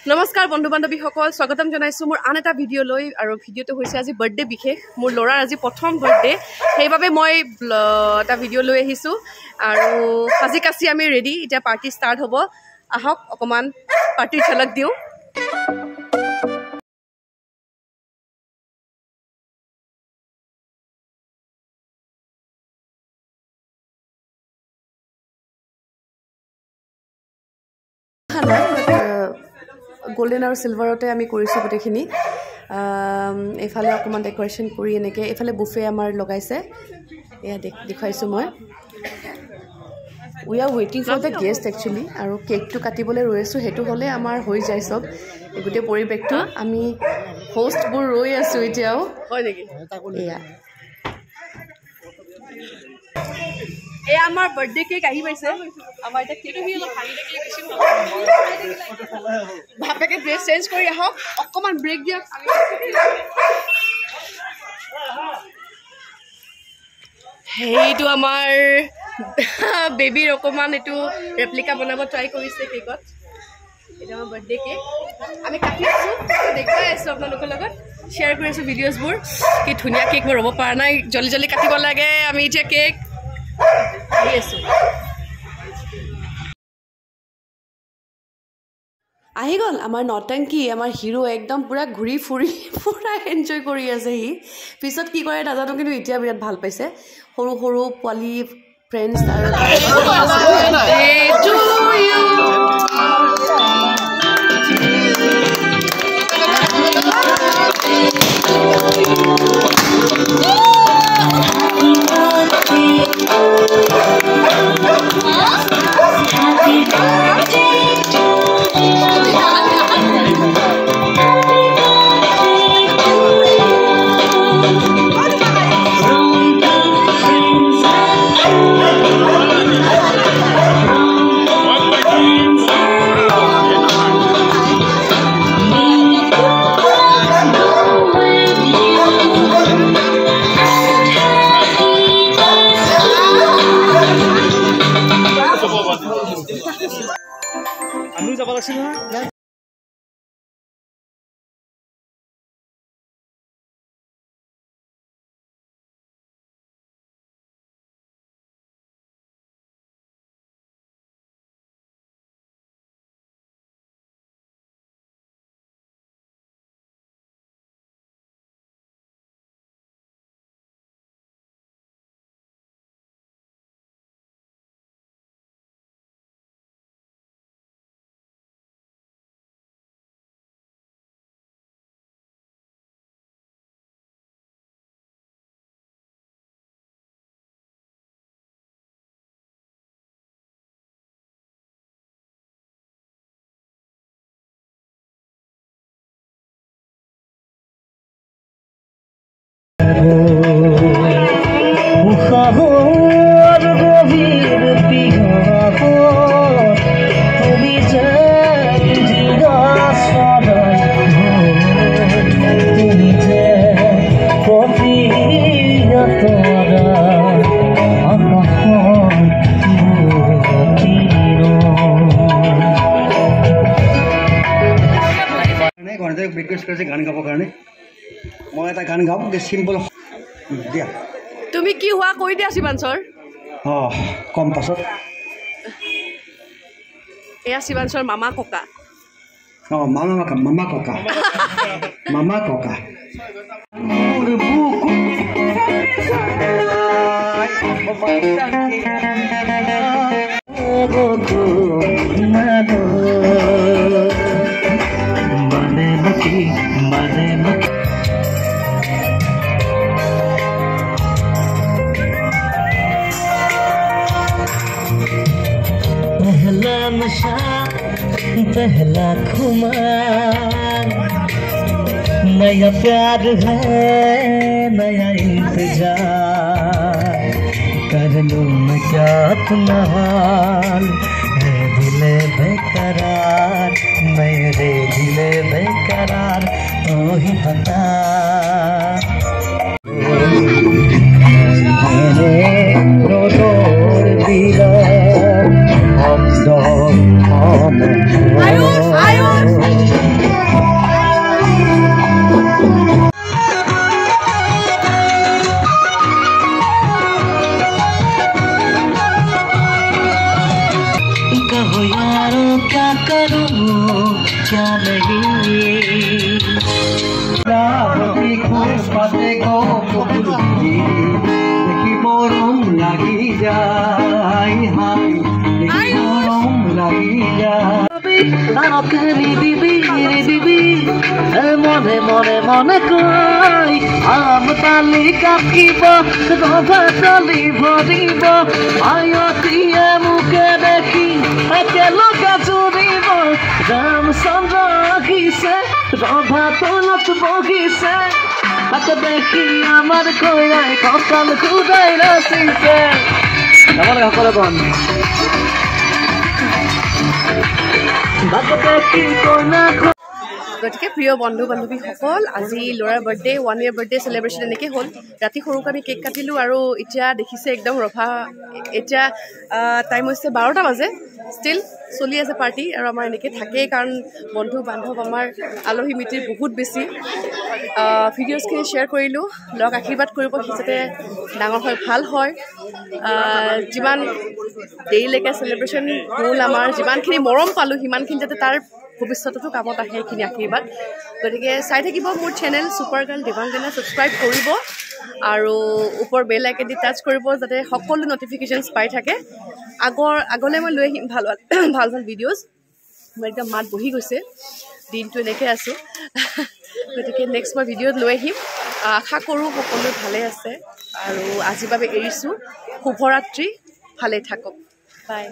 নমস্কাৰ বন্ধু বান্ধৱীসকল স্বাগতম জনাইছো মোৰ আন এটা ভিডিঅ' লৈ আৰু ভিডিঅ'টো হৈছে আজি বাৰ্থডে বিশেষ মোৰ ল'ৰাৰ আজি প্ৰথম বাৰ্থডে সেইবাবে মই এটা ভিডিঅ' লৈ আহিছো আৰু সাজি কাচি আমি ৰেডি এতিয়া পাৰ্টি ষ্টাৰ্ট হ'ব আহক অকমান পাৰ্টিৰ ঝলক দিওঁ গোল্ডেন আৰু সিলভাৰতে আমি কৰিছো গোটেইখিনি এফালে অকমান ডেকোৰেশন কৰি এনেকে এফালে বুফে আমাৰ লগাইছে এয়া দেখাইছো মই we are waiting for the guest actually আৰু কেকটো কাটিবলৈ ৰৈছো হেতু হলে আমাৰ হৈ যায় সব এগুতে পৰিবেকটো আমি হোস্ট বোৰ ৰৈ আছো এতিয়াও হয় নেকি এয়া এই আমাৰ বাৰ্থডে কেক আহি পাইছে আমাৰ এটা কেক হি অলপ ভাঙি দেখিলে বেছি ভাপেকে ড্ৰেছ চেঞ্জ কৰি আহক অকমান ব্ৰেক দিয়ক হেইটো আমাৰ বেবিৰ অকমান এটো ৰেপ্লিকা বনাব ট্ৰাই কৰিছে কেকত এটা আমাৰ বাৰ্থডে কেক আমি কাটি আছো দেখাই আছো আপোনালোকৰ লগত শেয়াৰ কৰিছো ভিডিঅ'ছ বোৰ কি ধুনিয়া কেক মই ৰব পাৰা নাই জলদি জলদি কাটিব লাগে আমি এতিয়া কেক আহি গল আমাৰ নটংকি আমাৰ হিৰো একদম পুৰা ঘুৰি ফুৰি পুৰা এনজয় কৰি আছে হি পিছত কি কৰে নাজানো কিন্তু এতিয়া বিৰাট ভাল পাইছে সৰু সৰু পোৱালি ফ্ৰেণ্ডছ আৰু আমি যাব লাগছিল না ৰিকুৱেষ্ট কৰিছে গান গাবৰ কাৰণে মই এটা গান গাওঁ চিম্পল দিয়া তুমি কি হোৱা কৈ দিয়া শিৱাঞ্চৰ কম পাছত এয়া শিৱাঞ্চৰ মামা ককা মামা ককা মোৰ বুকু पहला नशा पहला खुमार नया प्यार है नया इंतजार कर लूं मैं क्या अपना हाल है दिले बेकरार मेरे दिले बेकरार ओ ही बता Ayos! क्या नहीं খোজ পাতে দেখি মৰম লাগি যায় হাই মৰম লাগি যায় মনে মনে মনে কয় আম তালি কাটিব ৰভা তলি ভৰিব আয়তীয়ে মোকে দেখি একেলগে জুৰিব ৰামচন্দ্ৰ আহিছে ৰভা তলত বহিছে তাকে দেখি আমাৰ কইনাই কঁকাল খুদাই নাচিছে সকলো কন গতিকে প্ৰিয় বন্ধু বান্ধৱীসকল আজি ল'ৰাৰ বাৰ্থডে 1 year বাৰ্থডে চেলিব্ৰেশ্যন এনেকৈ হ'ল ৰাতি সৰুকৈ আমি কেক কাটিলোঁ আৰু এতিয়া দেখিছে একদম ৰভা এতিয়া টাইম হৈছে 12টা বাজে ষ্টিল চলি আছে পাৰ্টি আৰু আমাৰ এনেকৈ থাকেই কাৰণ বন্ধু বান্ধৱ আমাৰ আলহী মিতিৰ বহুত বেছি ভিডিঅ'জখিনি শ্বেয়াৰ কৰিলোঁ লগ আশীৰ্বাদ কৰিব যাতে ডাঙৰ হয় ভাল হয় যিমান দেৰিলৈকে চেলিব্ৰেশ্যন হ'ল আমাৰ যিমানখিনি মৰম পালোঁ সিমানখিনি যাতে তাৰ ভৱিষ্যততো কামত আহে সেইখিনি আশীৰ্বাদ গতিকে চাই থাকিব মোৰ channel super girl Devangana subscribe কৰিব আৰু ওপৰ বেল আইকনটি টাচ কৰিব যাতে সকলো নটিফিকেশ্যনছ পাই থাকে আগলৈ মই লৈ আহিম ভাল ভাল ভিডিঅ'জ মোৰ একদম মাত বহি গৈছে দিনটো এনেকৈ আছোঁ গতিকে নেক্সট মই ভিডিঅ'ত লৈ আহিম আশা কৰোঁ সকলো ভালে আছে আৰু আজিৰ বাবে এৰিছোঁ শুভৰাত্ৰি ভালে থাকক বাই